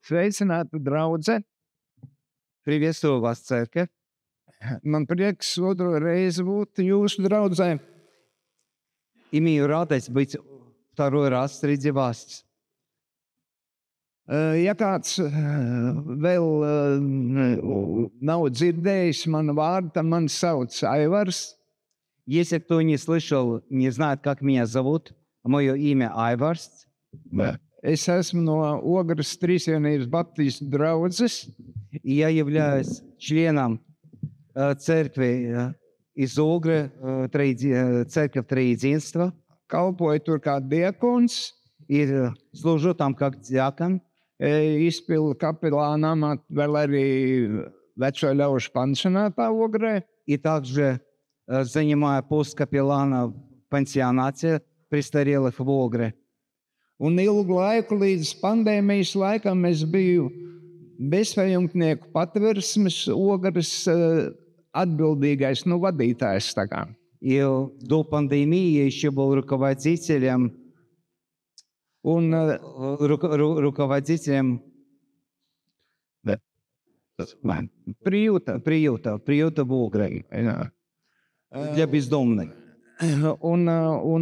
Sveicināti, draudze! Приветствую вас, церковь. Man prieks otro reizi būt jūsu draudzē. Имею радость быть второй раз среди вас. Ja kāds vēl nav dzirdējis manu vārdu, tad mani sauc Aivars. Если кто не слышал, не знает, как меня зовут, мое имя Айварс. Es esmu no Ogres Trīsvienības Baptistu draudzes. И я являюсь членом церкви из Огры, церковь Троединства. Kalpoju tur kā diakons. И служу там как диакон. Izpildu kapelāna amatu vēl arī veco ļaužu pansionātā Ogrē. И также занимаю пост капеллана в пансионате престарелых в Огре. Un ilgu laiku līdz pandēmijas laikam es biju bezpajumtnieku patversmes Ogres atbildīgais, vadītājs tā kā. И до пандемии я еще был руководителем приюта в Огре для бездомных. Un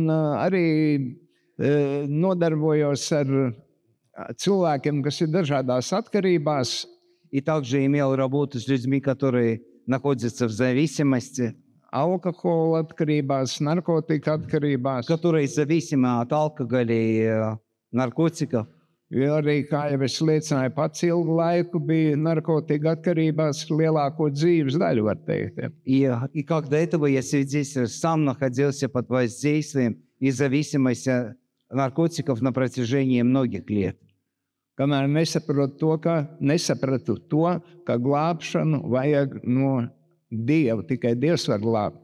arī nodarbojos ar cilvēkiem, kas ir dažādās atkarībās. И также имел работу с людьми, которые находятся в зависимости. Alkohola atkarībās, narkotika atkarībās. Которые зависимы от алкоголя и наркотиков. Jo arī, kā jau es liecināju, pats ilgu laiku bija narkotika atkarībās lielāko dzīves daļu, var teikt. И как до этого я свидетельствую, сам находился под воздействием и зависимости наркотиков на протяжении многих лет. Kamēr nesapratu to, ka glābšanu vajag no Dieva, tikai Dievs var glābt.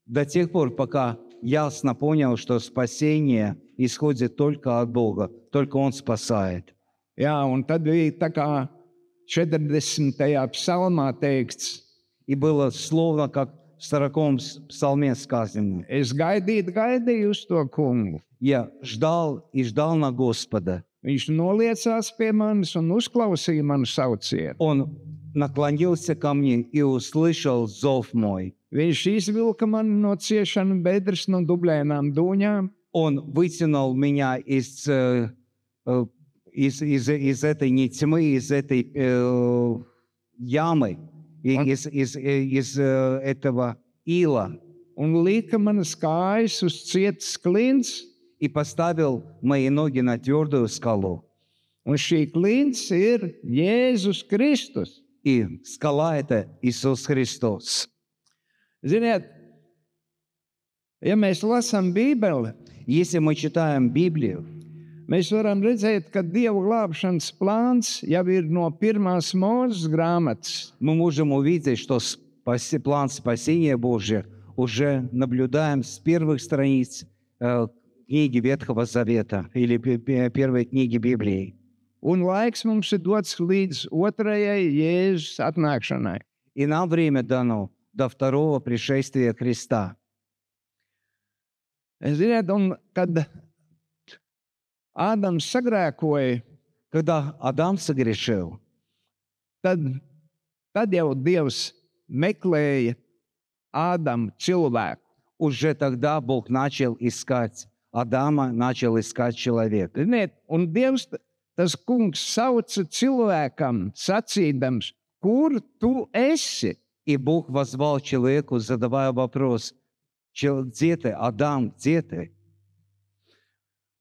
До тех пор, пока ясно понял, что спасение исходит только от Бога, только Он спасает. Jā, un tad bija tā kā 40. psalmā teikts. И было словно, как в 40-м псалме сказано. Es gaidīju uz to kungu. Я ждал и ждал на Господа. Viņš noliecās pie manis un uzklausīja manu saucienu. Он наклонился ко мне и услышал зов мой. Viņš izvilka mani no ciešanu bedres, no dublēnām dūņām. Он вытянул меня из этой не тьмы, из этой ямы, из этого ила. Un lika manas kājas uz cietas klints. И поставил мои ноги на твердую скалу. Un šī klints ir Jēzus Kristus. И скала это Иисус Христос. Ziniet, ja mēs lasām Bībeli, если мы читаем Библию, mēs varam redzēt, ka Dieva glābšanas plāns jau ir no pirmās Mūzes grāmatas. Мы можем увидеть, что план спасения Божия уже наблюдаем с первых страниц книги Ветхого Завета или первой книги Библии. Un laiks mums ir dots līdz otrajai Jēzus atnākšanai. И нам время дано до второго пришествия Христа. Ziniet, un kad Ādams sagrēkoja, когда Адам согрешил, tad jau Dievs meklēja Ādamu cilvēku. Уже тогда Бог начал искать Адама, начал искать человека. Ziniet, un Dievs, tas kungs sauca cilvēkam, sacīdams, kur tu esi? И Бог возвал человеку, задавая вопрос, где ты, Адам, где ты?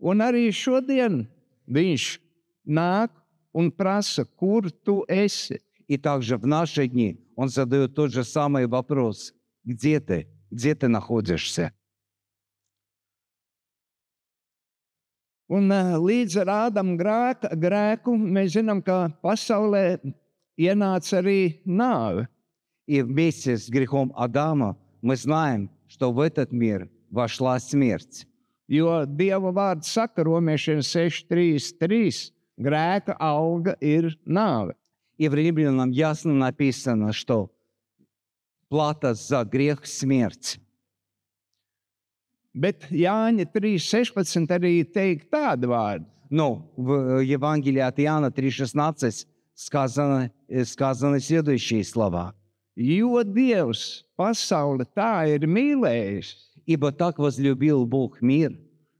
Un arī šodien viņš nāk un prasa, kur tu esi? И также в наши дни Он задает тот же самый вопрос, где ты находишься? Un līdz ar Ādama grēku mēs zinām, ka pasaulē ienāca arī nāve. И вместе с грехом Адама мы знаем, что в этот мир вошла смерть. Jo Dieva vārds saka Romiešiem 6:3, grēka alga ir nāve. И в Римлянам ясно написано, что плата за грех – смерть. Bet Jāņa 3:16 arī teikt tādu vārdu. Но в Евангелии от Иоанна 3,16 сказаны следующие слова. Jo Dievs pasauli tā ir mīlējis, «Ибо так возлюбил Бог мир,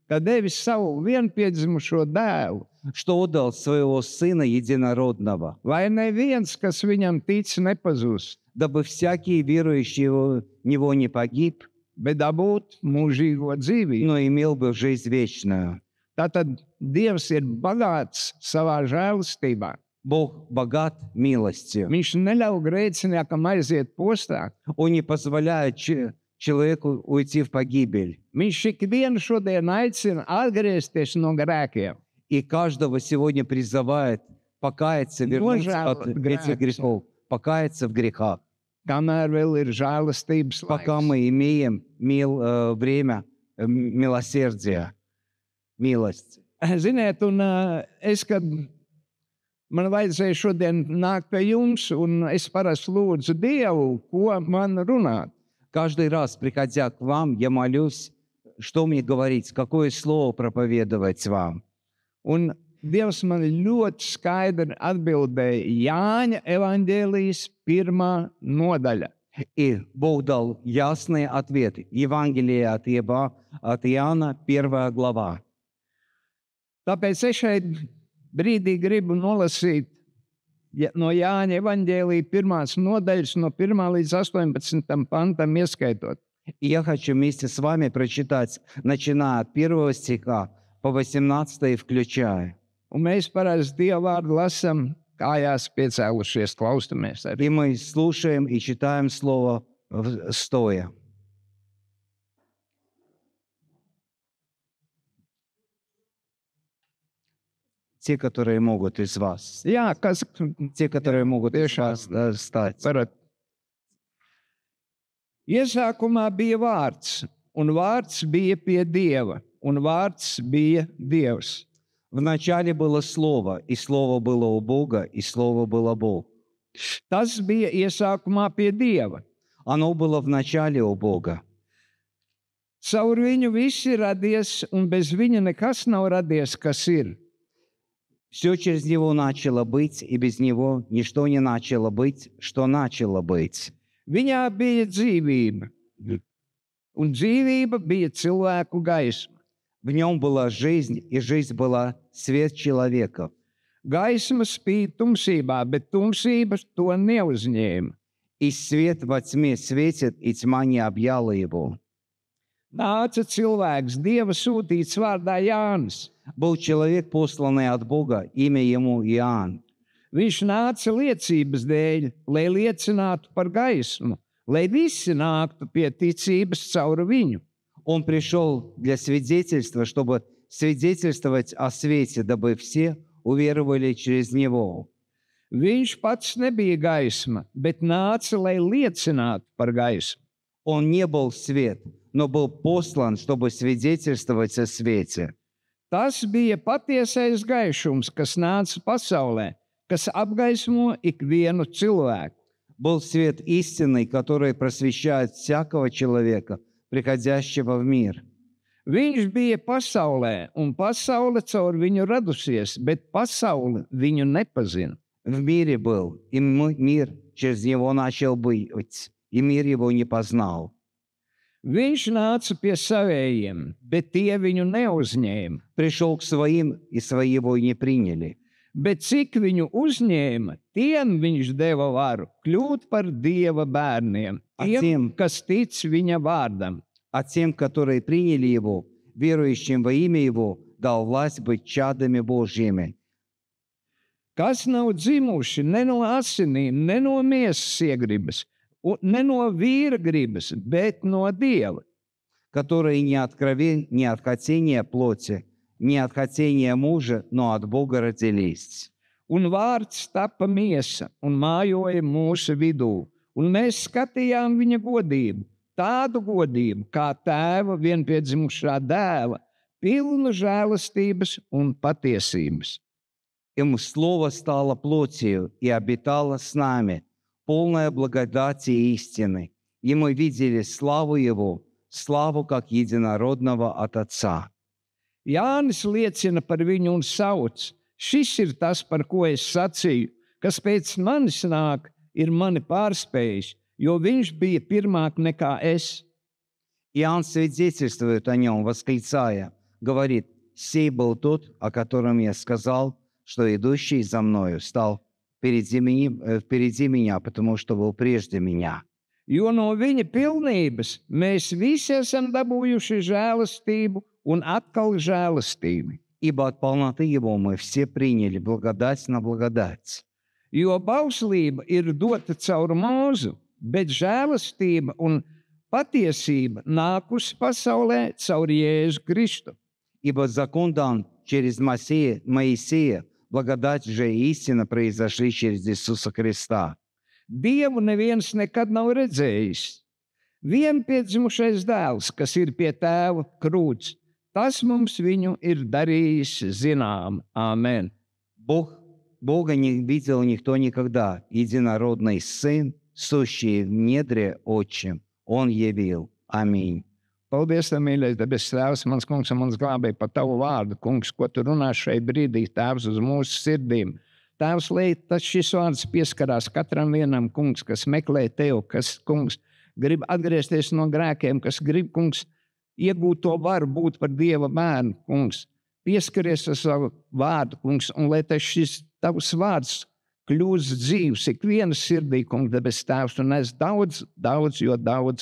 ka devis savu vienpiedzimušo dēlu, что отдал своего Сына Единородного, lai neviens, kas viņam tic, nepazūst, дабы всякий верующий в Него не погиб, bet dabūt mūžīgo dzīvību. но имел бы жизнь вечную». Tātad Dievs ir bagāts savā žēlastībā. Бог богат милостью. Viņš neļauj grēciniekam aiziet postā. Он не позволяет человеку уйти в погибель. Viņš ikvienu šodien aicina atgriezties no grēkiem. И каждого сегодня призывает покаяться, вернуться от этих грехов, покаяться в грехах, Kamēr vēl ir žēlastības пока laiks. мы имеем время милосердия, милости. Ziniet, un es, kad man vajadzēja šodien nākt pie jums, un es parasti lūdzu Dievu, ko man runāt. Каждый раз, приходя к вам, я молюсь, что мне говорить, какое слово проповедовать вам. Un Dievs man ļoti skaidri atbildēja Jāņa evaņģēlijas 1. nodaļa. И Бог дал ясный ответ. Евангелие от Иоанна, 1 глава. Tāpēc es šeit brīdī gribu nolasīt no Jāņa evaņģēlija 1. nodaļas, no 1. līdz 18. pantam ieskaitot. И я хочу вместе с вами прочитать, начиная от 1 стиха по 18 включая. Un mēs parasti Dievu vārdu lasām kājās piecēlušies, klaustamies arī. И мы слушаем и читаем слово стоя. Те, которые могут из вас. Jā, kas Те, которые могут из вас стать. varat. Iesākumā bija vārds, un vārds bija pie Dieva, un vārds bija Dievs. Вначале было Слово, и Слово было у Бога, и Слово было Бог. Tas bija iesākumā pie Dieva. Оно было в начале у Бога. Caur viņu viss ir radies, un bez viņa nekas nav radies, kas ir. Все через Него начало быть, и без Него ничто не начало быть, что начало быть. Viņā bija dzīvība, un dzīvība bija cilvēku gaisma. В Нем была жизнь, и жизнь была свет человека. Gaisma spīd tumsībā, bet tumsība to neuzņēma. И свет во тьме светит, и тьма не объяла его. Nāca cilvēks, Dieva sūtīts vārdā Jānis. Был человек, посланный от Бога, имя ему Иоанн. Viņš nāca liecības dēļ, lai liecinātu par gaismu, lai visi nāktu pie ticības caur viņu. Он пришел для свидетельства, чтобы свидетельствовать о свете, дабы все уверовали через Него. Viņš pats nebija gaisma, bet nāca, lai liecinātu par gaismu. Он не был свет, но был послан, чтобы свидетельствовать о свете. Tas bija patiesais gaišums, kas nāca pasaulē, kas apgaismo ikvienu cilvēku. Был свет истинный, который просвещает всякого человека, приходящего в мир. Viņš bija pasaulē, un pasaule caur viņu radusies, bet pasaule viņu nepazina. В мире был, и мир через него начал быть, и мир его не познал. Viņš nāca pie savējiem, bet tie viņu neuzņēma. Пришел к своим, и свои его не приняли. Bet cik viņu uzņēma, tiem viņš deva varu kļūt par Dieva bērniem, tiem, kas tic viņa vārdam. А тем, которые приняли его, верующим во имя его, дал власть быть чадами Божьими. Kas nav dzimuši ne no asinīm, ne no miesas iegribas, ne no vīra gribas, bet no Dieva. Которые не от хотения плоти, не от хотения мужа, но от Бога родились. Un vārds tapa miesa un mājoja mūsu vidū, un mēs skatījām viņa godību, tādu godību kā tēva vienpiedzimušā dēla, pilnu žēlastības un patiesības. Им Слово стало плотью и обитало с нами, полное благодати и истины. И мы видели славу Его, славу как единородного от Отца. Jānis liecina par viņu un sauc: šis ir tas, par ko es sacīju, kas pēc manis nāk, ir mani pārspējis, jo viņš bija pirmāk nekā es. Иоанн свидетельствует о нем, восклицая, говорит: «Сей был тот, о котором я сказал, что идущий за мною стал впереди меня, потому что был прежде меня». Jo no viņa pilnības mēs visi esam dabūjuši žēlastību un atkal žēlastību. Ибо от полноты Его мы все приняли благодать на благодать. Jo bauslība ir dota caur Mūzu, bet žēlastība un patiesība nākusi pasaulē caur Jēzu Kristu. Ибо закон дан через Моисея, благодать же и истина произошли через Иисуса Христа. Dievu neviens nekad nav redzējis. Vienpiedzimušais dēls, kas ir pie tēva krūts, tas mums viņu ir darījis zinām. Āmen. Бога не видел никто никогда. Единородный Сын, сущий в недре Отчим, Он явил. Аминь. Paldies, mīļais debes Tēvs, mans kungs un mans glābēji, par tavu vārdu, kungs, ko tu runā šai brīdī, Tēvs, uz mūsu sirdīm. Tēvs, lai tas šis vārds pieskarās katram vienam, kungs, kas meklē tev, kas, kungs, grib atgriezties no grēkiem, kas grib, kungs, iegūt to varu būt par Dieva bērnu, kungs. Pieskaries ar savu vārdu, kungs, un lai tas šis tavs vārds kļūst dzīvs, ikvienas sirdī, kungs, debes Tēvs, un es daudz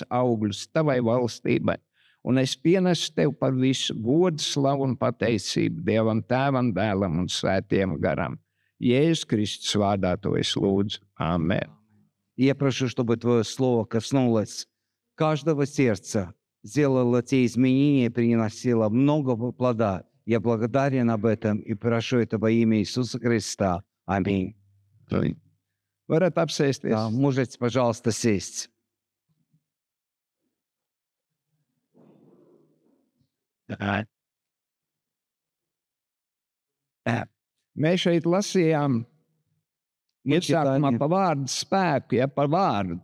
augļus tavai valstībai. Un es pienesu tev par visu godu, slavu un pateicību Dievam, Tēvam, Dēlam un Svētiem garam. Jēzus Kristus vārdā to es lūdzu. Amen. Я прошу, чтобы Твое Слово коснулось каждого сердца, сделало те изменения, приносило много плода. Я благодарен об этом и прошу это во имя Иисуса Христа. Аминь. Varat apsēsties. Да, можете, пожалуйста, сесть. Mēs šeit lasījām iesākumā par vārdu spēku, par vārdu.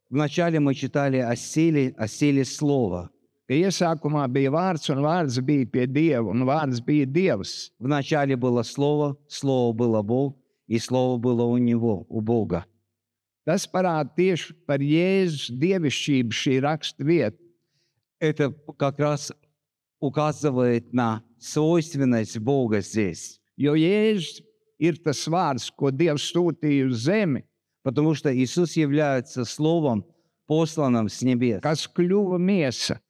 Вначале мы читали о силе слова. Ka iesākumā bija vārds, un vārds bija pie Dieva, un vārds bija Dievs. Вначале было слово, слово было Бог, и слово было у Него, у Бога. Tas parāda tieši par Jēzus dievišķību šī raksta vieta. Это как раз указывает на свойственность Бога здесь. Jo Jēzus ir tas vārds, ko Dievs sūtīja uz zemi, потому что Иисус является Словом, посланным с небес. Kas kļuva miesa.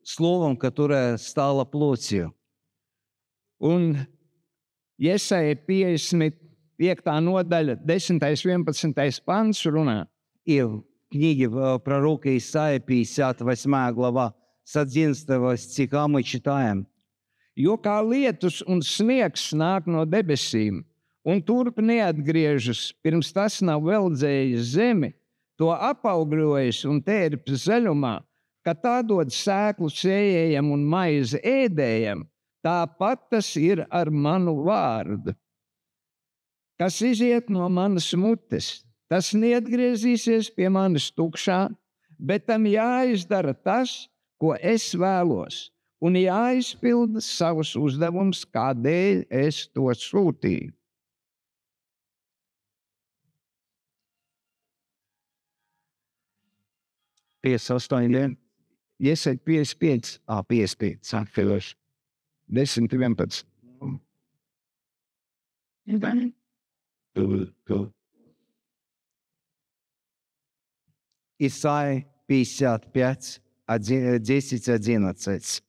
Словом, которое стало плотью. Un Jesaja 55. nodaļa, 10. 11. pants runā. И в книге пророка Исаия, 58 глава, с 11 стиха мы читаем. Jo kā lietus un sniegs nāk no debesīm, un turp neatgriežas, pirms tas nav veldzējis zemi, to apaugļojis un tērpis zaļumā, ka tā dod sēklu sējējam un maizi ēdējam, tāpat tas ir ar manu vārdu. Kas iziet no manas mutes, tas neatgriezīsies pie manis tukšā, bet tam jāizdara tas, ko es vēlos, un jāizpilda savus uzdevums, kādēļ es to sūtīju. Iesaid 55. 55. Atfiloši. 10, 11. Исайя 55, 10, 11.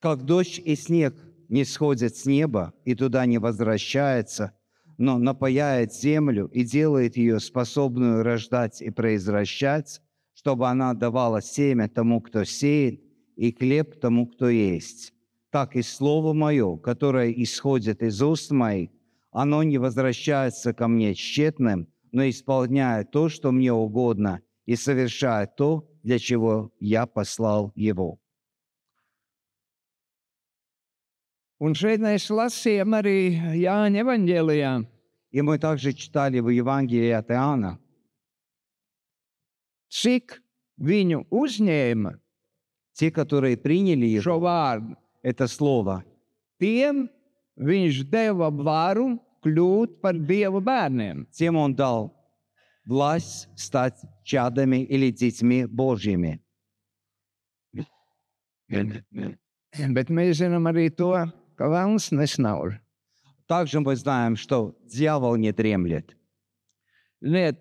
Как дождь и снег не сходят с неба и туда не возвращается, но напояет землю и делает ее способную рождать и произвращать, чтобы она давала семя тому, кто сеет, и хлеб тому, кто есть. Так и слово мое, которое исходит из уст моих, оно не возвращается ко мне тщетным, но исполняет то, что мне угодно, и совершает то, для чего я послал его. Un šeit mēs lasījām arī Jāņa evaņģēlijā. И мы также читали в Евангелии от Иоанна, cik viņu uzņēma те, которые приняли šo его, vārdu, это слово. Tiem viņš deva varu kļūt par Dieva bērniem. Тем он дал власть стать чадами или детьми Божьими. Bet mēs zinām arī to, ka velns nesnauž. Также мы знаем, что дьявол не дремлет. Ziniet,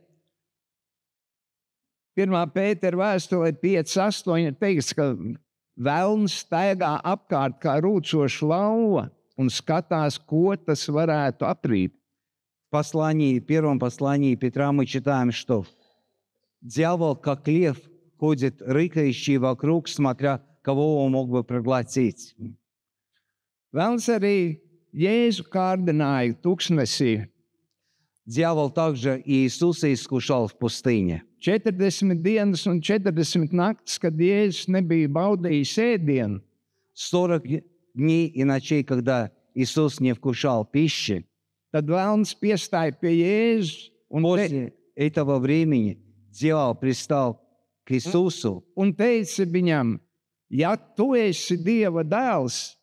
1. Pētera vēstulē 5:8 teikts, ka velns staigā apkārt kā rūcoša lauva un skatās, ko tas varētu aprīt. В первом послании Петра мы читаем, что дьявол, как лев, ходит рыкающий вокруг, смотря, кого он мог бы проглотить. Velns arī Jēzu kārdināja tuksnesī. Дьявол также и Иисуса искушал в пустыне. 40 dienas un 40 naktis, kad Jēzus nebija baudījis ēdienu. 40 дней и ночей, когда Иисус не вкушал пищи, Tad velns piestāja pie Jēzus после этого времени дьявол пристал к Иисусу un teica viņam, ja tu esi Dieva dēls,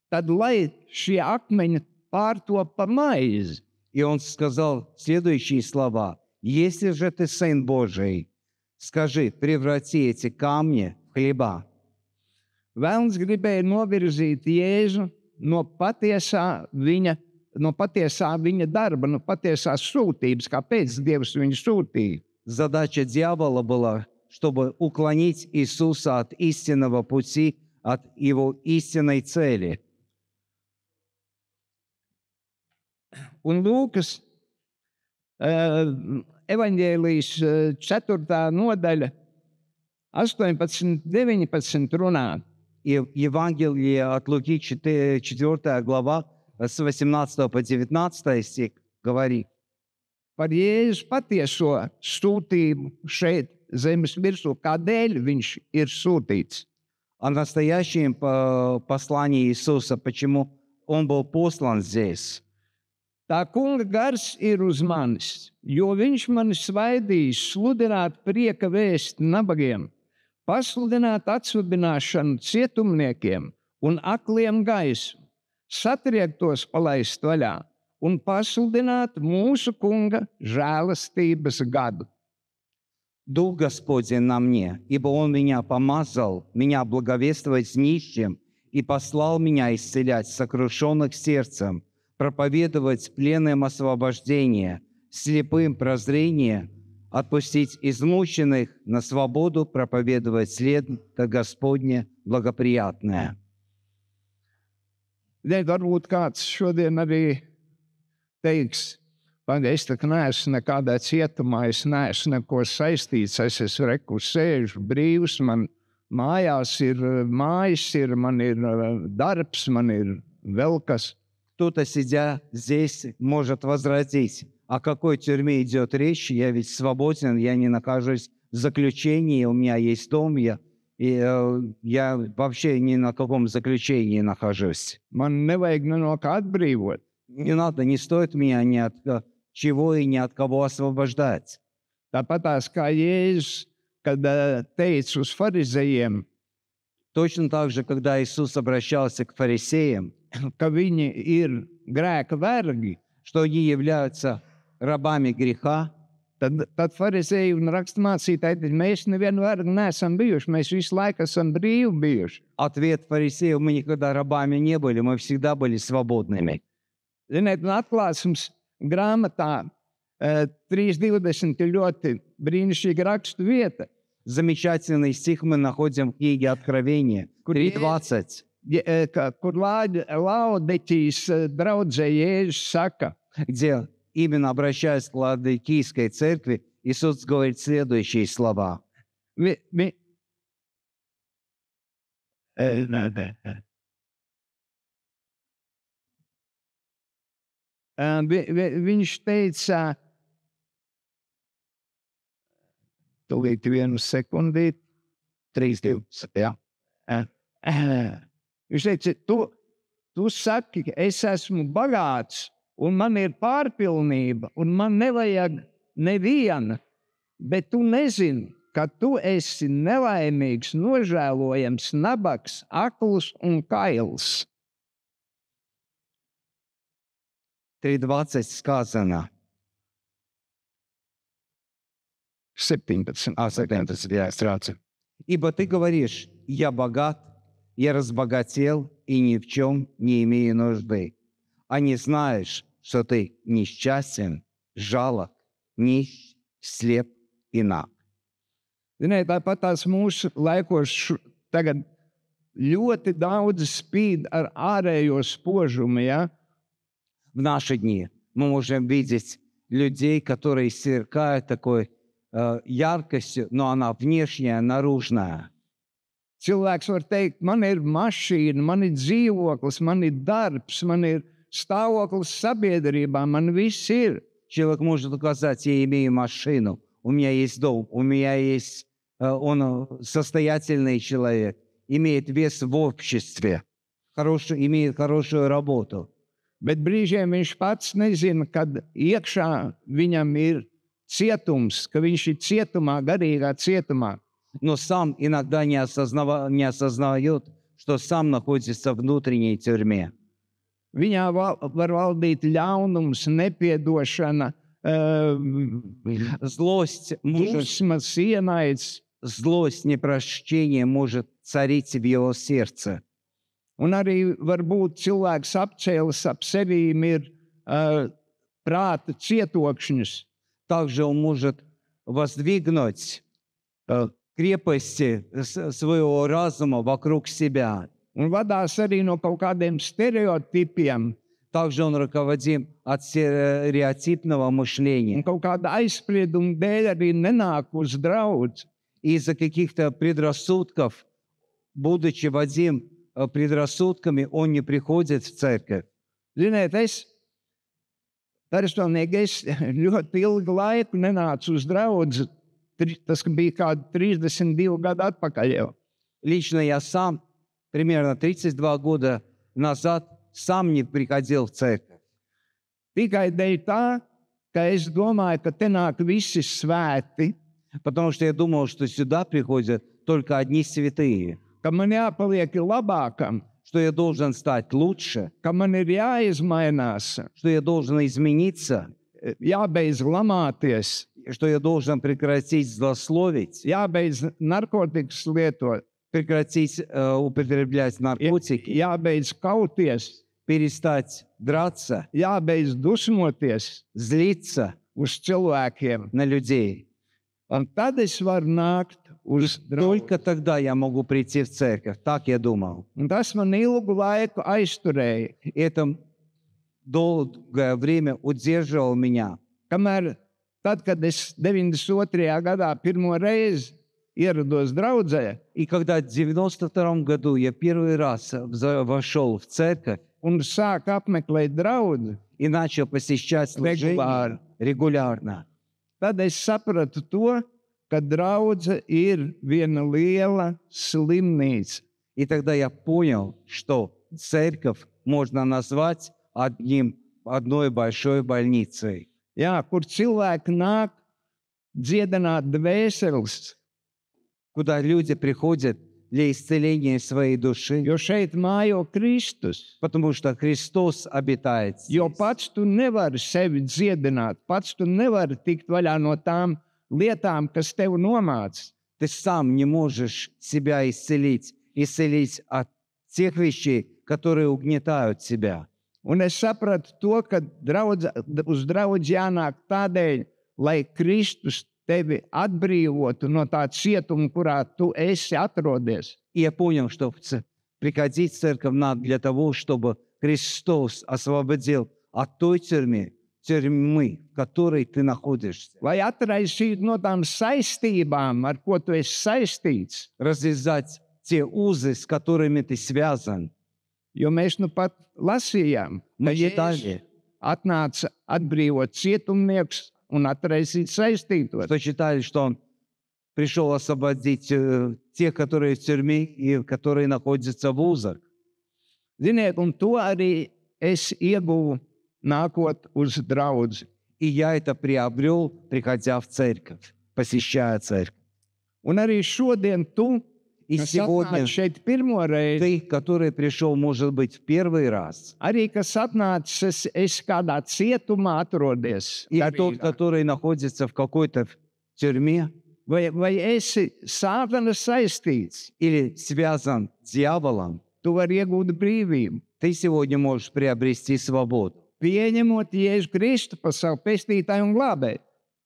tad lai šie akmeņi pārtop par maizi. и он сказал следующие слова. «Если же ты Сын Божий, скажи, преврати эти камни в хлеба». Velns gribēja novirzīt Jēzu no patiesā viņa darba, no patiesās sūtības, kāpēc Dievs viņu sūtīja. Задача дьявола была, чтобы уклонить Иисуса от истинного пути, от его истинной цели. Un Lūkas evaņģēlijas 4. nodaļa 18-19 runā. И в Евангелии от Луки 4 глава с 18 по 19 стих говорит Par Jēzus patieso sūtību šeit zemes virsū, kādēļ viņš ir sūtīts. о настоящем послании Иисуса, почему Он был послан здесь. Tā kunga gars ir uz manis, jo viņš mani svaidījis sludināt prieka vēsti nabagiem, pasludināt atsludināšanu cietumniekiem un akliem gaisu, satriektos palaist vaļā un pasludināt mūsu kunga žēlastības gadu. Дух Господень на мне, ибо Он меня помазал, меня благовествовать нищим, и послал меня исцелять сокрушенных сердцем, проповедовать пленным освобождение, слепым прозрение, отпустить измученных на свободу, проповедовать лето Господне благоприятное. Varbūt kāds šodien arī teiks, es tak neesmu nekādā cietumā, es neesmu neko saistīts, es esmu reku sēžu brīvs, man mājās ir mājas, man ir darbs, man ir vēl kas. Кто-то, сидя здесь, может возразить, о какой тюрьме идет речь, я ведь свободен, я не нахожусь в заключении, у меня есть дом, я вообще ни на каком заключении нахожусь. Man nevajag no kā atbrīvot. Не надо, не стоит меня ни от чего и ни от кого освобождать. Tāpatās kā Jēzus, kad teica uz farizejiem, Точно так же, когда Иисус обращался к фарисеям, ka viņi ir grēka vergi, что они являются рабами греха, tad farizēji un raksturmācītāji teica, mēs nevienu vergu neesam bijuši, mēs visu laiku esam brīvi bijuši. ответ фарисеев: мы никогда рабами не были, мы всегда были свободными. Ziniet, un atklāsums grāmatā 3.20 ir ļoti brīnišķīga rakstu vieta. Замечательный стих мы находим в книге Откровения 3:20, Kur Laudeķijas draudzē Jēzus saka, где именно обращаясь к Ладикийской церкви, Иисус говорит следующие слова. Viņš teica, tūlīt vienu sekundīti, 3.20, jā. Viņš teica, tu saki, es esmu bagāts, un man ir pārpilnība, un man nevajag neviena, bet tu nezini, ka tu esi nelaimīgs, nožēlojams, nabaks, akls un kails. 3:20 сказано. 17. 17, я сразу. Ибо ты говоришь, я богат, я разбогател и ни в чем не имею нужды. А не знаешь, что ты несчастен, жалок, нищ, слеп и наг. Ziniet, tāpat tās mūsu laikos tagad ļoti daudz spīd ar ārējo spožumu, ja? В наши дни мы можем видеть людей, которые сверкают такой яркостью, но она внешняя, наружная. Cilvēks var teikt, man ir mašīna, man ir dzīvoklis, man ir darbs, man ir stāvoklis sabiedrībā, man viss ir. Человек может указать, я имею машину, у меня есть дом, у меня есть... Он состоятельный человек, имеет вес в обществе, имеет хорошую работу. Bet brīžiem viņš pats nezina, kad iekšā viņam ir cietums, ka viņš ir cietumā, garīgā cietumā. Но сам иногда не осознает, что сам находится в внутренней тюрьме. Viņā var valdīt ļaunums, nepiedošana, злость, dusmas, ienaids. Злость, непрощение может царить в его сердце. Un arī varbūt cilvēks apcēlis ap sevīm ir prāta cietokšņus. Также он может воздвигнуть крепости своего разума вокруг себя. Un vadās arī no kaut kādiem stereotipiem. Также он руководим от стереотипного мышления. Un kaut kāda aizsprieduma dēļ arī nenāk uz draudzi. Из-за каких-то предрассудков, будучи водим предрассудками, он не приходит в церковь. Ziniet, personīgi es ļoti ilgu laiku nenācu uz draudzi. Tas bija kādi 32 gadu atpakaļ jau. Лично я сам примерно 32 года назад сам не приходил в церковь. Tikai dēļ tā, ka es domāju, ka te nāk visi svēti. Потому что я думал, что сюда приходят только одни святые. Ka man jāpaliek labākam. Что я должен стать лучше. Ka man ir jāizmainās. Что я должен измениться. Jābeidz lamāties. Что я должен прекратить злословить. Jābeidz narkotikas lietot. Прекратить употреблять наркотики. Jābeidz kauties. Перестать драться. Jābeidz dusmoties. Злиться Uz cilvēkiem. на людей. Un tad es varu nākt uz draudzi. Только тогда я могу прийти в церковь. Так я думал. Un tas man ilgu laiku aizturēja. Это долгое время удерживало меня. Kamēr tad, kad es 92. gadā pirmo reizi ierados draudzē, И когда в 92 году я первый раз вошел в церковь un sāku apmeklēt draudzi и начал посещать служение регулярно, tad es sapratu to, ka draudze ir viena liela slimnīca. и тогда я понял, что церковь можно назвать одной большой больницей. Jā, kur cilvēki nāk dziedināt dvēseles, куда люди приходят для исцеления своей души, jo šeit mājo Kristus. потому что Христос обитает Jo здесь. pats tu nevari sevi dziedināt, pats tu nevari tikt vaļā no tām lietām, kas tev nomāc. Ты сам не можешь себя исцелить от тех вещей, которые угнетают себя. Un es sapratu to, ka uz draudzi jānāk tādēļ, lai Kristus tevi atbrīvotu no tā cietuma, kurā tu esi atrodies. И я понял, что приходить в церковь надо для того, чтобы Христос освободил от той тюрьмы, в которой ты находишься. Lai atraisītu no tām saistībām, ar ko tu esi saistīts. Развязать те узы, с которыми ты связан. Jo mēs nu pat lasījām, ka Мы Jēzus читали, atnāca atbrīvot cietumniekus un atraisīt saistītos. что читали, что Он пришел освободить тех, которые в тюрьме и которые находятся в узах. Ziniet, un to arī es ieguvu nākot uz draudzi. И я это приобрел, приходя в церковь, посещая церковь. Un arī šodien tu, И kas сегодня atnāc šeit pirmo reizi, ты, который пришел, может быть, в первый раз, arī kas atnācis, es kādā cietumā atrodies, и тот, garīgā. который находится в какой-то тюрьме vai esi sātana saistīts, или связан с дьяволом, tu vari iegūt brīvību. ты сегодня можешь приобрести свободу. Pieņemot Jēzu Kristu par savu pestītāju un glābēju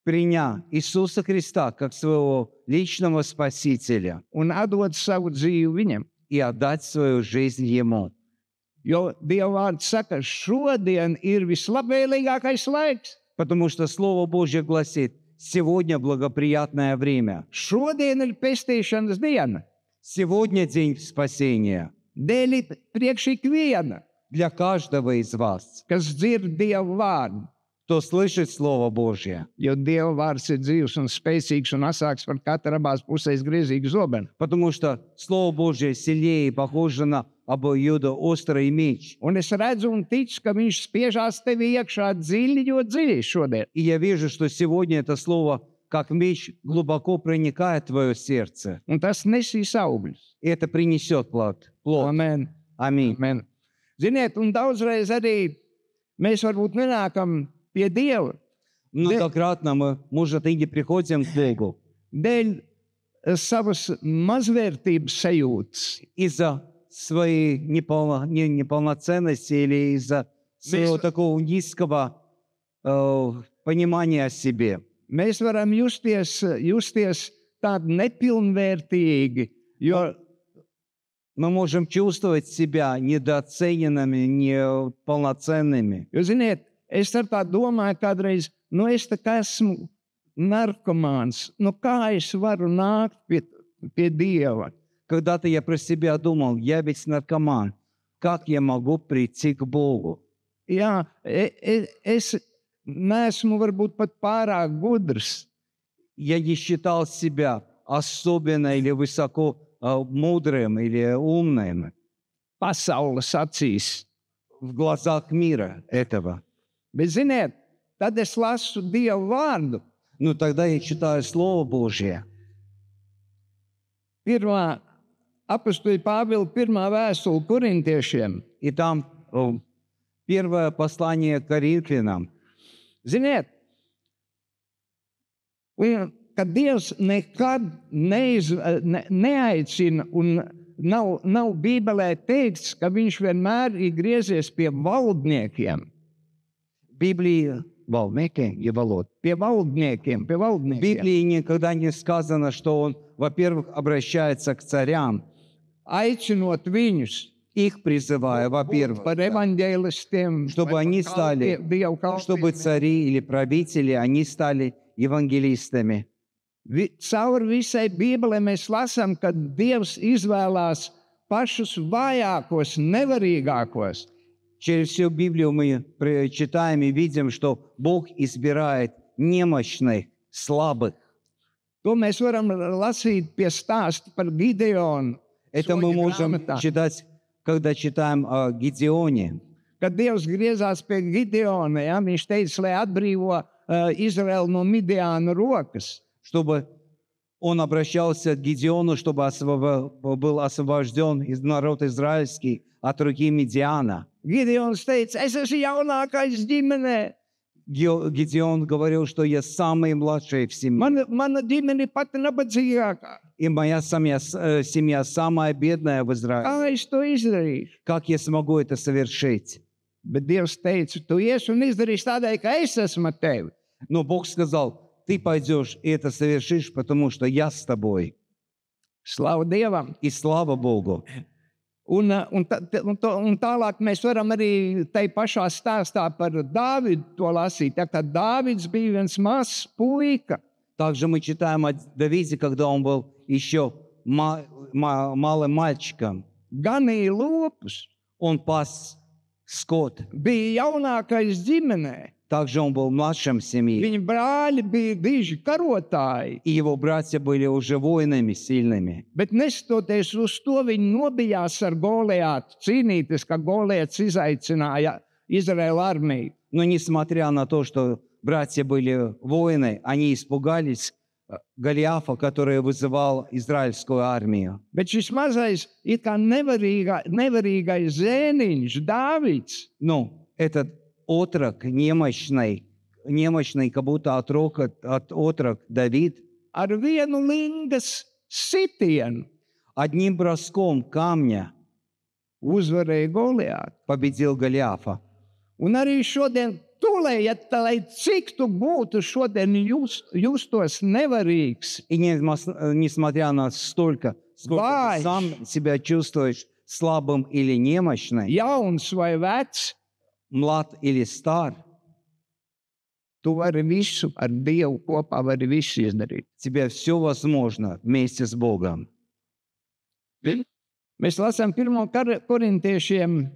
Приняв Иисуса Христа как своего личного Спасителя un atdot savu dzīvi viņam. и отдать свою жизнь Ему. Jo Dieva vārds saka, šodien ir vislabvēlīgākais laiks. Потому что Слово Божье гласит, сегодня благоприятное время. Šodien ir pestīšanas diena. Сегодня день спасения Dēļ ir priekš ikviena, для каждого из вас, kas dzird Dieva vārdu. кто слышит Слово Божье. Jo Dieva vārds ir dzīvs un spēcīgs un asāks par katru abās pusēs griezīgu zobenu. Потому что Слово Божье сильнее и похоже на обоюдоострый меч. Un es redzu un ticu, ka viņš spiežās tevi iekšā dziļi, jo dziļi šodien. И я вижу, что сегодня это Слово, как меч, глубоко проникает в твое сердце. Un tas nesīs augļus. И это принесет плод. Amen. Аминь. Amen. Ziniet, un daudzreiz arī mēs varbūt nenākam pie Dieva Многократно мы, может, и не приходим к Богу dēļ savas mazvērtības sajūtas. из-за своей неполноценности или из-за своего такого низкого понимания о себе. Mēs varam justies tādi nepilnvērtīgi, jo Мы можем чувствовать себя недооцененными, неполноценными. Jo, ziniet, es ar tā domāju kādreiz, es tā kā esmu narkomāns, kā es varu nākt pie Dieva? Когда-то я про себя думал, я ведь наркоман, как я могу прийти к Богу? Jā, es neesmu varbūt pat pārāk gudrs. Я не считал себя особенно или высоко мудрым или умным Pasaules acīs. в глазах мира этого. Bet, ziniet, tad es lasu Dieva vārdu. Но тогда я читаю Слово Божье. Pirmā apustuļa Pāvila pirmā vēstule korintiešiem. И там первое послание к Коринфянам. Ziniet, ka Dievs nekad neaicina un nav Bībelē teikts, ka viņš vienmēr ir griezies pie valdniekiem. В Библии Pie valdniekiem. В Библии никогда не сказано, что он, во-первых, обращается к царям, Aicinot viņus их призывая, во-первых, par evaņģēlistiem, чтобы vai они par стали, Dievu чтобы kalpiem. цари или правители, они стали евангелистами. Caur visai Bībelē mēs lasām, ka Dievs izvēlās pašus vājākos, nevarīgākos. Через всю Библию мы читаем и видим, что Бог избирает немощных, слабых. To mēs varam lasīt pie stāsta par Gideonu. Это мы можем читать, когда читаем о Гидеоне. Kad Dievs griezās pie Gideona, viņš teica, lai atbrīvo Izraelu no Midiāna rokas. Чтобы он обращался к Гидеону, чтобы был освобожден народ израильский от руки Мидиана. Gideons teica, es esmu jaunākais ģimenē. Гидеон говорил, что я самый младший в семье. Mana ģimene pati nabadzīgākā. И моя семья самая бедная в Израиле. Kā es to izdarīšu? Как я смогу это совершить? Bet Dievs teica, tu ies un izdarīsi tādēļ, ka es esmu ar tevi. Но Бог сказал, ты пойдешь и это совершишь, потому что я с тобой. Slavu Dievam. И слава Богу. Un tālāk mēs varam arī tai pašā stāstā par Dāvidu to lasīt. Tā kā Dāvids bija viens mazs puika. Также мы читаем о Давиде, когда он был еще малым мальчиком. Ganīja lopus. Он пас скот. Bija jaunākais ģimenē. Также он был младшим в семье. Viņa brāļi bija diži karotāji. И его братья были уже воинами сильными. Bet nestoties uz to, viņi nobijās ar Goliātu cīnīties, ka Goliāts izaicināja Izraēlu armiju. Но несмотря на то, что братья были воины, они испугались Голиафа, который вызывал израильскую армию. Bet šis mazais, it kā nevarīgais zēniņš, Dāvids, Ну, этот отрок немощный, как будто отрок Давид, ar vienu lingas sitienu одним броском камня uzvarēja Goliātu. победил Голиафа. Un arī šodien, tūlējiet, lai cik tu būtu šodien justos nevarīgs, И несмотря на столько, сколько Вай! ты сам себя чувствуешь слабым или немощным, jauns vai vecs, млад или стар, tu vari visu ar Dievu kopā, vari visu izdarīt. тебе все возможно вместе с Богом. Mēs lasām 1. korintiešiem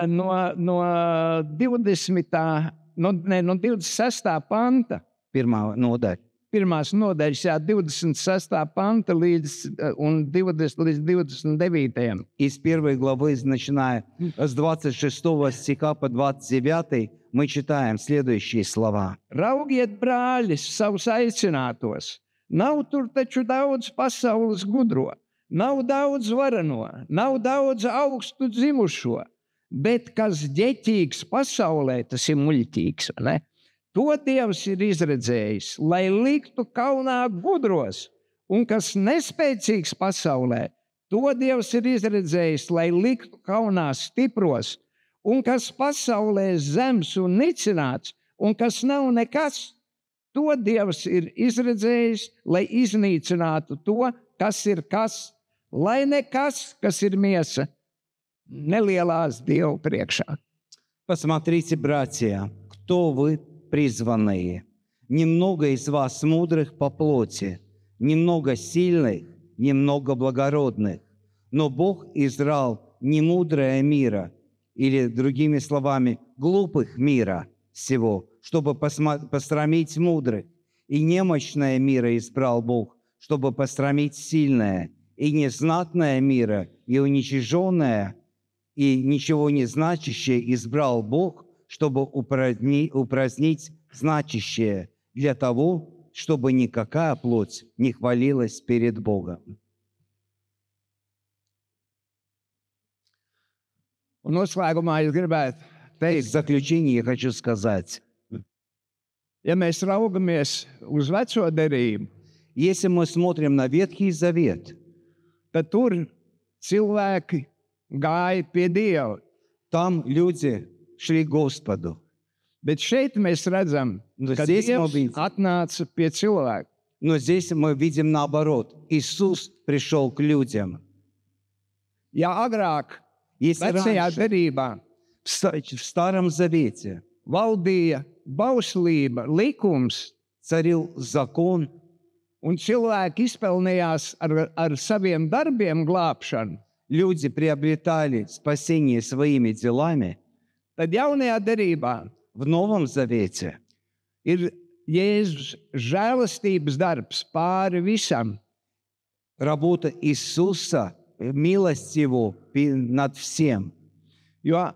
no 20. no 26. panta. Первая nodaļa. Pirmās nodaļas, 26. panta līdz 29. Из первой главы, начиная с 26 стиха по 29, мы читаем следующие слова. Raugiet, brāļi, savus aicinātos. Nav tur taču daudz pasaules gudro, nav daudz varano, nav daudz augstu dzimušo, bet kas ģeķīgs pasaulē, tas ir muļķīgs, vai ne? To Dievs ir izredzējis, lai liktu kaunā gudros, un kas nespēcīgs pasaulē, to Dievs ir izredzējis, lai liktu kaunā stipros, un kas pasaulē zems un nicināts, un kas nav nekas, to Dievs ir izredzējis, lai iznīcinātu to, kas ir kas, lai nekas, kas ir miesa, nelielās Dievu priekšā. Посмотрите, братья, кто вы призванные. Немного из вас мудрых по плоти, немного сильных, немного благородных. Но Бог избрал немудрое мира, или, другими словами, глупых мира всего, чтобы посрамить мудрых. И немощное мира избрал Бог, чтобы посрамить сильное. И незнатное мира, и уничиженное, и ничего не значащее избрал Бог, чтобы упразднить значащее, для того, чтобы никакая плоть не хвалилась перед Богом. Un noslēgumā es gribētu В teikt, заключение я хочу сказать, ja mēs raugamies uz veco derību, если мы смотрим на Ветхий Завет, tad tur cilvēki gāja pie Dieva. там люди шли к Господу. Bet šeit mēs redzam, Nu, ka здесь мы Dievs видим. atnāca pie cilvēka. Но здесь мы видим наоборот. Иисус пришел к людям. Ja agrāk, Если vecajā раньше, derībā, в Старом Завете valdīja bauslība, likums, царил закон, un cilvēki izpelnījās ar saviem darbiem glābšanu, люди приобретали спасение своими делами, tad jaunajā derībā в Новом Завете ir Jēzus žēlastības darbs pāri visam. работа Иисуса, милость Его над всем. Jo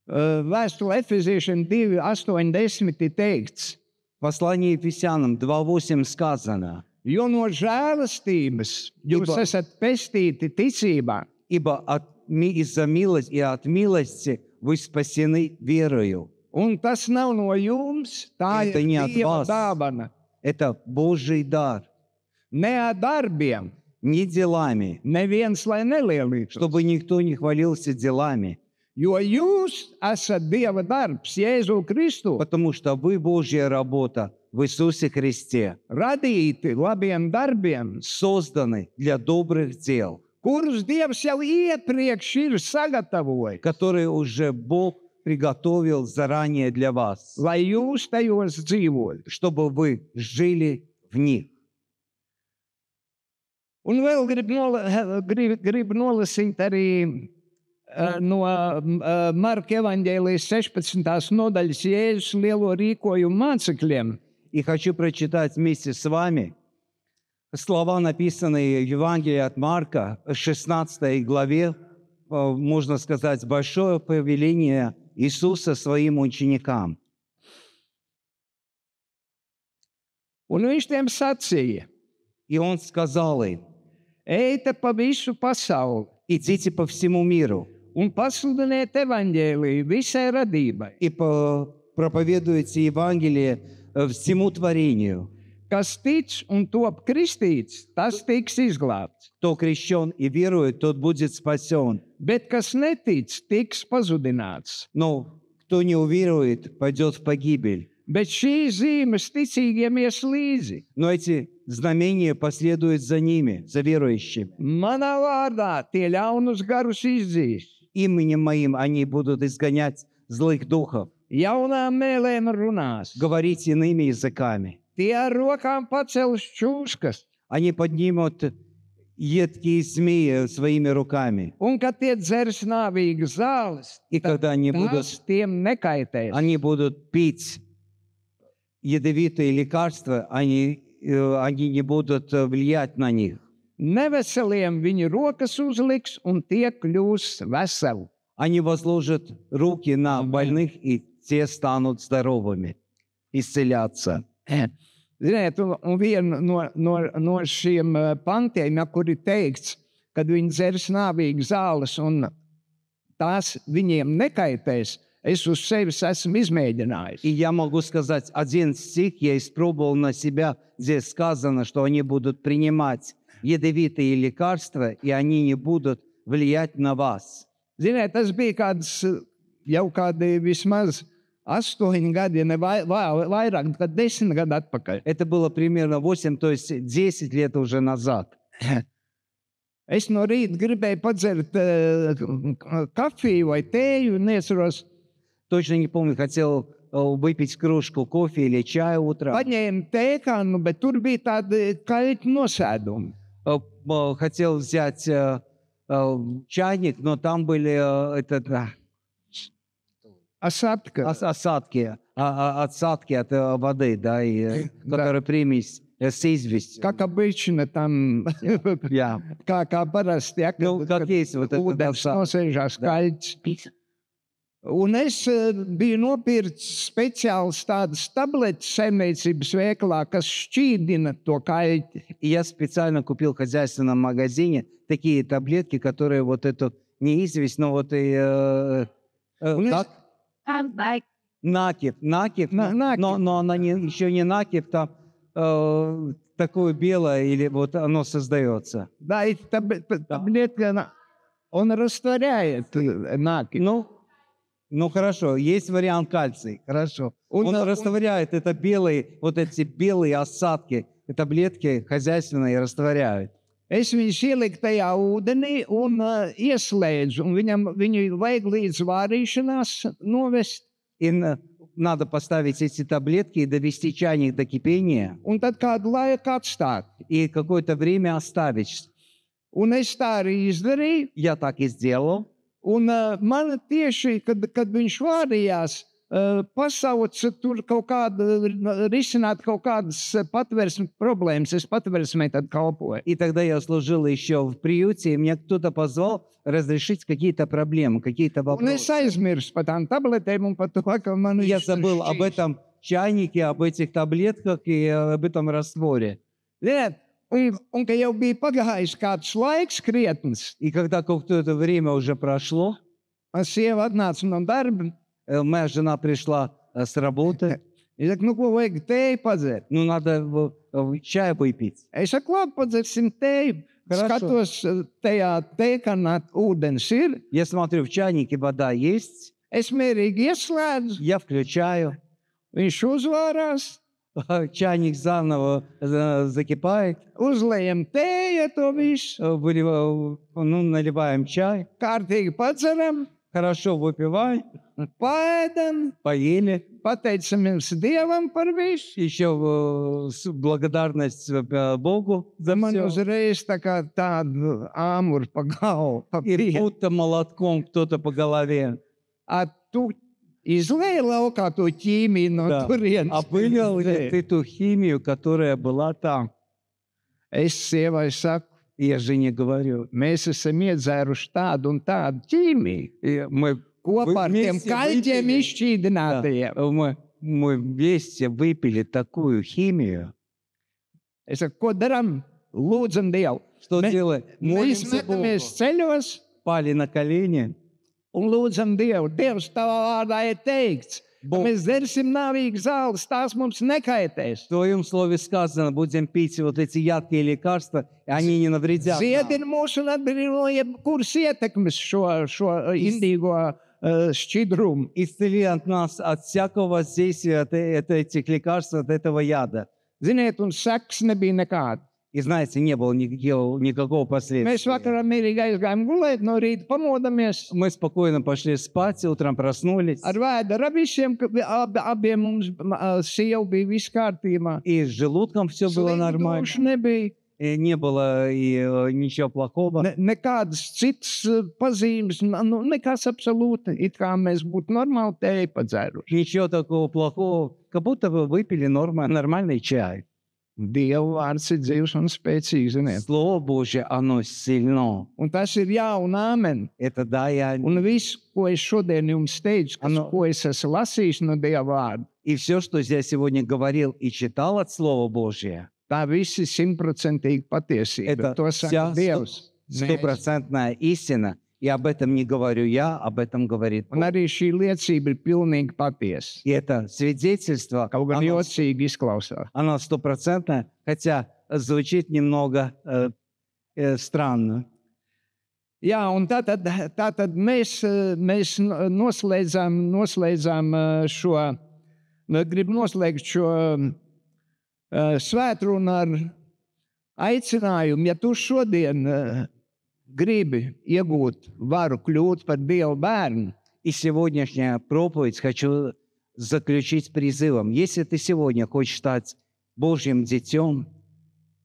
vēstule Efeziešiem 2:80 teikts, В послании Ефесянам 2:8 сказано, jo no žēlastības jūs Ибо- esat pestīti ticībā. ибо из-за милости и от милости вы спасены верою. Un tas nav no jums, tā Это ir не от Dieva вас. dāvana. Это Божий дар, Ne ar darbiem, не делами, neviens lai nelielītu. чтобы никто не хвалился делами, Jo jūs esat Dieva darbs, Jēzu Kristu, потому что вы Божья работа в Иисусе Христе, radīti labiem darbiem, созданы для добрых дел, kurus Dievs jau iepriekš ir sagatavojis, которые уже Бог приготовил заранее для вас, lai jūs tajos dzīvojat. чтобы вы жили в них. Un vēl gribu nolasīt arī no Marka evaņģēlijas 16. nodaļas Jēzus lielo rīkojumu mācekļiem. И хочу прочитать вместе с вами слова, написанные в Евангелии от Марка, 16 главе, можно сказать, большое повеление Иисуса своим ученикам. Un viņš tiem sacīja, И он сказал им: ejiet pa visu pasauli идите по всему миру un pasludiniet evaņģēliju visai radībai. и проповедуйте Евангелие всему творению. Kas tic un top kristīts, tas tiks izglābts. Кто крещен и верует, тот будет спасен. Bet kas netic, tiks pazudināts. Но кто не уверует, пойдет в погибель. Bet šīs zīmes ticīgiem ies līdzi. Но эти знамения последуют за ними, за верующими. Manā vārdā tie ļaunus garus izdzīs. Именем моим они будут изгонять злых духов, Jaunām mēlēm runās. говорить иными языками. Tie ar rokām pacels čūskas. Они поднимут едкие змеи своими руками. Un kad tie dzers nāvīgas zāles, И когда tas tiem nekaitēs. они будут пить ядовитые лекарства, они не будут влиять на них. Neveseliem viņi rokas uzliks un tie kļūs veseli. Они возложат руки на больных, и те станут здоровыми, исцелятся. Ziniet, un viena no šiem pantiem, kur ir teikts, kad viņi dzers nāvīgas zāles un tās viņiem nekaitēs, es uz sevis esmu izmēģinājis. И я могу сказать, один стих я испробовал на себя, здесь сказано, что они будут принимать ядовитые лекарства, и они не будут влиять на вас. Ziniet, tas bija jau kādi vismaz 8 gadi, ja ne vairāk, kad 10 gadu atpakaļ. Это было примерно 8, то есть 10 лет уже назад. Es no rīta gribēju padzert kafiju vai tēju, neatceros. Точно не помню, хотел выпить кружку кофе или чая утром. Paņēmu tēkānu, bet tur bija tādi kaļķi nosēdumi. Хотел взять чайник, но там были осадки от воды, да, и которая примесь с известью. Kā bišķina tam, Jā. kā parasti, ja, Nu, как есть вот это ūdens nosēžās kaļķis. Un es biju nopircis speciāls tādas tabletes saimniecības veikalā, kas šķīdina to kaļķi. И я специально купил в хозяйственном магазине такие таблетки, которые вот эту не известь, но вот и как? Накипь, накипь. но она еще не накипь, там такое белое, или вот оно создается. Да, и таблетка, он растворяет накипь. Ну хорошо, есть вариант кальций, хорошо. Он растворяет это белые, вот эти белые осадки, таблетки хозяйственные растворяют. Es viņus ieliku tajā ūdenī un ieslēdzu, un viņu vajag līdz vārīšanās novest. И надо поставить эти таблетки и довести чайник до кипения. Un tad kādu laiku atstāt. И какое-то время оставить. Un es tā arī izdarīju. Я так и сделал. Un man tieši, kad viņš vārījās, pasauca tur kaut kādu, risināt kaut kādas patversmes problēmas. Es patversmē tad kalpoju. И тогда я служил еще в приюте, и меня кто-то позвал разрешить какие-то проблемы, какие-то Un es вопросы. aizmirsu par tām tabletēm un par to, ka man Я viņš забыл об šķīst. этом чайнике, об этих таблетках и об этом растворе. Ziniet, un ka jau bija pagājis kāds laiks krietns, И когда какое-то время уже прошло, man sieva atnāca no darba. моя жена пришла с работы. Es saku, nu, ko vajag tēju padzert? Ну, надо чай выпить. Es saku, labi, padzersim tēju. Хорошо. Skatos, tajā tēkanā ūdens ir. Я смотрю, в чайнике вода есть, Es mierīgi ieslēdzu, я включаю, viņš uzvārās, чайник заново закипает, uzlējam tēju to visu, наливаем чай, kārtīgi padzeram, хорошо выпиваем, paēdam, поели. pateicamies Dievam par visu. Еще благодарность Богу за Man все. uzreiz tā kā tādu āmuru pa galvu, pa И pienu. будто молотком кто-то по голове. A tu izlēji laukā to ķīmiju no Да. turienes. А вылил ли ты ту химию, которая была там? Es sievai saku, И я жене говорю. mēs esam iedzēruši tādu un tādu ķīmiju. И мы Kopā ar tiem вместе kaļķiem выпили. izšķīdinātajiem. Мы вместе выпили такую химию. Es saku, ko darām? Lūdzam Dievu. Что Mē- делаем? Mēs Молимся Богу. metamies ceļos Пали на колени. un lūdzam Dievu. Dievs, tavā vārdā ir teikts, ka Bog- mēs dzersim nāvīgu zāles, tās mums nekaitēs. В Твоем слове сказано, будем пить вот эти яркие лекарства, и они не навредят нам. Ziedini mūs un atbrīvo no jebkuras ietekmes šo indīgo šķidrumu. Исцели от нас от всякого воздействия от этих лекарств, от этого яда. Ziniet, un seks nebija nekāda. И знаете, не было никакого Mēs последствия. vakarā mierīgi aizgājām gulēt, no rīta pamodamies. Мы спокойно пошли спать, утром проснулись. Ar vēdera visiem, ka abiem mums sieva bija viss kārtībā. И с желудком все было нормально. Slimdušu nebija. И не было ничего плохого. Nekādas citas pazīmes, nekas absolūti. It kā mēs būtu normāli tēju padzēruši. Ничего такого плохого. Как будто вы выпили нормальный чай. Dieva vārds ir dzīvs un spēcīgs, ziniet. Слово Божье, оно сильно. Un tas ir jā un āmen. Это да, я... Un viss, ko es šodien jums teicu, Ano- ko es esmu lasījis no Dieva vārda, И все, что я сегодня говорил и читал от Слова Божьего, tā viss ir 100% patiesība. это To saka вся Dievs. стопроцентная истина. И об этом не говорю я, об этом говорит Un Бог. arī šī liecība ir pilnīgi patiesa. И это свидетельство, Kaut gan оно jocīgi izklausās. оно стопроцентное, хотя звучит немного странно. Jā, un tātad mēs noslēdzām šo, gribu noslēgt šo svētrunu ar aicinājumu. Ja tu šodien gribi iegūt varu kļūt par Dieva bērnu, И сегодняшняя проповедь хочу заключить призывом. Если ты сегодня хочешь стать Божьим детем,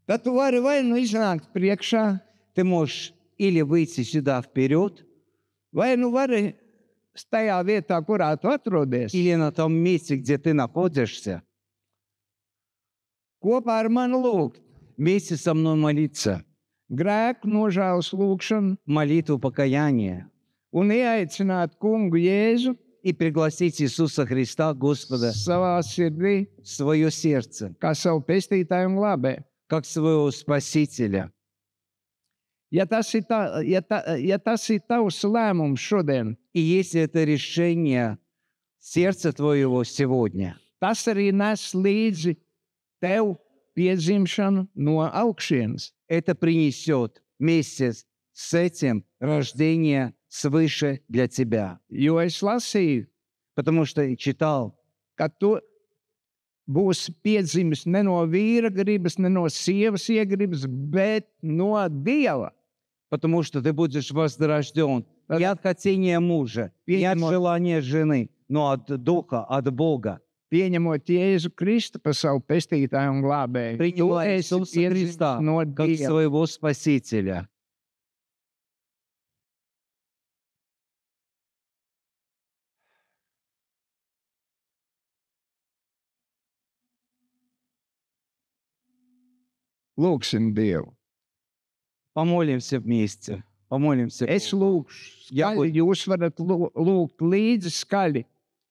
tad tu vari vai nu iznākt priekšā, ты можешь или выйти сюда вперед, vai nu vari tajā vietā, kurā tu atrodies, или на том месте, где ты находишься, kopā ar mani lūgt вместе со мной молиться, grēku nožēlas lūgšanu молитву покаяния, un ieaicināt kungu Jēzu и пригласить Иисуса Христа, Господа, savā sirdī, в свое сердце, kā savu pestītāju un glābēju. как своего Спасителя. Ja tas ir tavs lēmums šodien, И если это решение сердца твоего сегодня, tas arī nes līdzi tev piedzimšanu no augšienes. это принесет вместе с этим рождение свыше для тебя. Jo es lasīju, Потому что я читал, ka tu būsi piedzimis ne no vīra gribas, ne no sievas iegribas, bet no Dieva. потому что ты будешь возрожден не от хотения мужа, не от желания жены, но от Духа, от Бога. Pieņemot Jēzu Kristu par savu pestītāju un glābēju. Tu Принимай esi Иисуса piedzimis Христа no как Dieva. своего Спасителя. Lūksim Dievu. Помолимся вместе. Помолимся. Es Богу. lūkšu Jā, skaļi, jūs varat lūgt līdzi skaļi.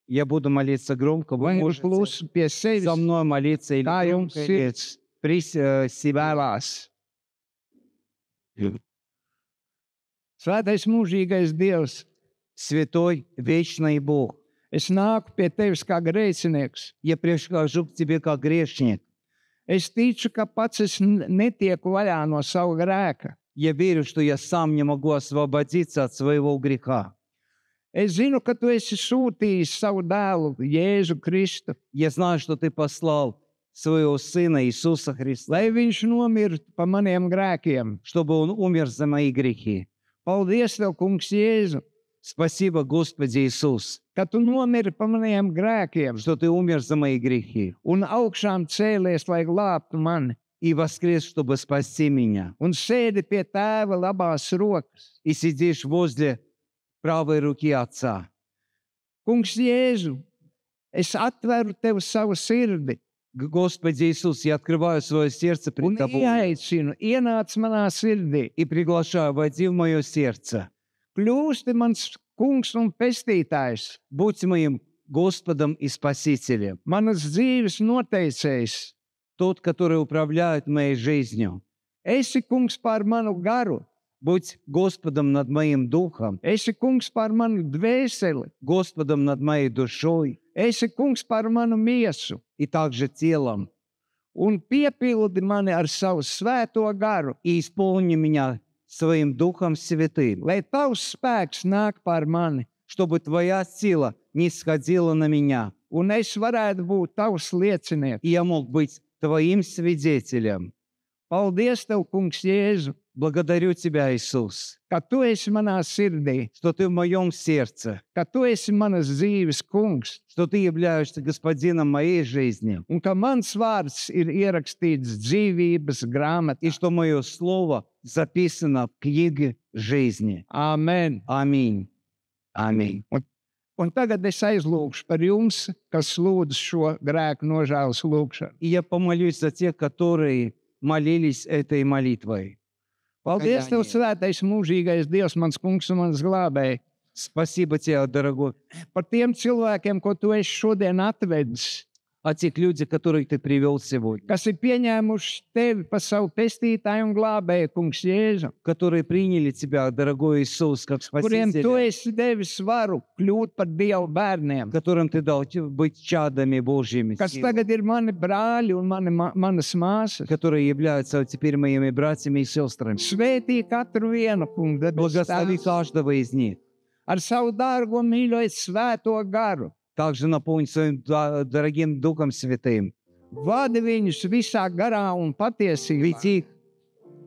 Я буду молиться громко. Вы Vai можете klusi pie sevis, со мной молиться или kā jums громко, или sirds при себя. vēlās. Svētais mūžīgais Dievs, Святой, вечный Бог, es nāku pie tevis kā grēcinieks. я прихожу к Тебе как грешник. Es ticu, ka pats es netieku vaļā no sava grēka. Я верю, что я сам не могу освободиться от своего греха. Es zinu, ka tu esi sūtījis savu dēlu, Jēzu Kristu, Я знаю, что Ты послал своего Сына Иисуса Христа, lai viņš nomirtu par maniem grēkiem. чтобы Он умер за мои грехи. Paldies, tev, kungs, Jēzu, Спасибо, Господи Иисус, ka tu nomiri par maniem grēkiem что Ты умер за мои грехи un augšām cēlies, lai glābtu mani, и воскрес, чтобы спасти меня. un sēdi pie tēva labās rokas. И сидишь возле правой руки Отца. Kungs, Jēzu, es atveru tev savu sirdi Господи Иисус, я открываю свое сердце un пред Тобой ieaicinu, ienāc manā sirdī, и приглашаю, войди в мое сердце. kļūsti mans kungs un pestītājs, Будь моим Господом и Спасителем, manas dzīves noteicējs, тот, который управляет моей жизнью. Esi kungs pār manu garu, Будь Господом над моим духом, esi kungs pār manu dvēseli, Господом над моей душой esi kungs pār manu miesu, и также телом. un piepildi mani ar savu svēto garu, И исполни меня своим Духом Святым, lai tavs spēks nāk pār mani, чтобы Твоя сила не сходила на меня, un es varētu būt tavs liecinieks. и я мог быть Твоим свидетелем. Paldies, Tev, kungs, Jēzu, Благодарю Тебя, Иисус, ka Tu esi manā sirdī, что Ты в моем сердце, ka Tu esi manas dzīves kungs, что Ты являешься Господином моей жизни, un ka mans vārds ir ierakstīts dzīvības и grāmatā. что мое слово записано в книге жизни. Āmen! Аминь. Аминь. Un tagad es aizlūgšu par jums, kas lūdz šo grēku nožēlas lūgšanu. И я помолюсь за тех, которые молились этой молитвой. Paldies, Tev, Покаяние. svētais mūžīgais Dievs, mans kungs un mans glābēji, Спасибо Тебе, дорогой, par tiem cilvēkiem, ko Tu esi šodien atvedis, о тех людях, которых Ты привел сегодня, kas ir pieņēmuši Tevi par savu pestītāju un glābēju, kungs Jēzu, которые приняли Тебя, дорогой Иисус, как kuriem Tu Спасителя, esi devis varu kļūt par Dievu bērniem, которым Ты дал быть чадами Божьими, kas силой, tagad ir mani brāļi un manas māsas. которые являются теперь моими братьями и сестрами. Svētī katru vienu, kungs, debes Благослови Tēvs, каждого из них. ar savu dārgo mīļo svēto garu. Также наполнь своим дорогим Духом Святым. Vadi viņus visā garā un patiesībā. Веди их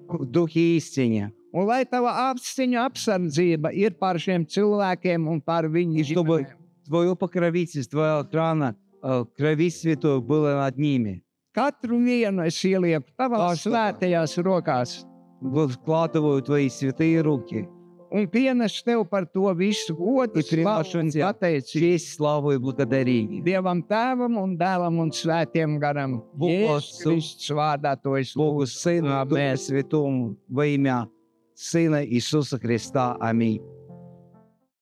в Духе истине, Un lai tava apziņu apsardzība ir pār šiem cilvēkiem un pār viņu и чтобы ģimenēm. Твое покровительство, Твоя охрана, крови святой было над ними. Katru vienu es ielieku tavās Kāds svētajās rokās Вкладываю Твои святые руки un pienesu tev par to visu godu, и приношу slavu un Тебе pateicību. честь, славу и благодарение. Dievam Tēvam un Dēlam un Svētiem Garam. Богу Jēzus Отцу, Kristus vārdā to es Богу lūdzu. Сыну и Духу Amen. Святому во имя Сына Иисуса Христа. Аминь.